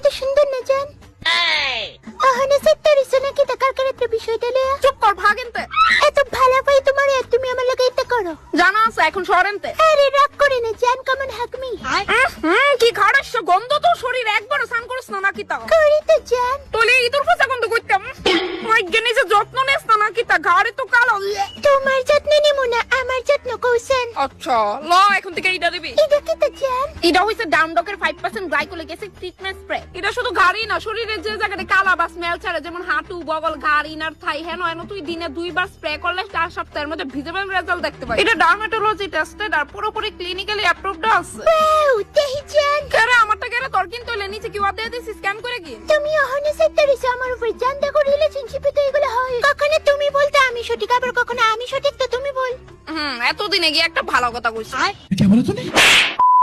কত সুন্দর না জান? আহানে সেত্তারিছো নাকি টাকার কারণে বিষয়টা লয়া? চুপ কর ভাগেনতে। এত ভালো পাই তোমার তুমি আমার লগে এটা করো। জানা আছে এখন সরেনতে। আরে রাগ করে না জান, কমন হাকমি। কি খাড়াস গন্ধ তো শরীর একবার স্নান করিস না নাকি তা? করি তো জান। তোলে ইদুর ফসা গন্ধ করতাম। মাই গেনে যে যত্ন নেস না নাকি তা ঘাড়ে তো কালো। তোমার যত্ন নেমু না, আমার যত্ন কৌশন। আচ্ছা ল এখন থেকে এইটা দিবি। এটা কি তো জান? এটা হইছে ডাউন ডকের 5% গ্লাইকোলিক অ্যাসিড ট্রিটমেন্ট স্প্রে। এটা শুধু ঘাড়ি না, শরীরের যে জায়গাতে কালা বা স্মেল ছাড়ে, যেমন হাঁটু, বগল, ঘাড়, ইনার থাই, হেন তুই দিনে 2 বার স্প্রে করলে 4 সপ্তাহের মধ্যে ভিজিবল রেজাল্ট দেখতে পাবি। এটা ডার্মাটোলজি টেস্টেড আর পুরোপুরি ক্লিনিক্যালি অ্যাপ্রুভড আছে। ওয়াও, দেহি জান। কেরে আমারটা কেরে তোর কিন্তু নিচে কি ওয়াদ দিয়েছিস স্ক্যান করে কি? তুমি আহানে সেত্তারিছো আমার উপর জান। দেখো রিলেশনশিপে তো এগুলো হয়। কখনো তুমি বলতে আমি সঠিক, আবার কখনো আমি সঠিক তো তুমি বল। এতদিনে গিয়ে একটা ভালো কথা কইছিস। क्या बोला तूने?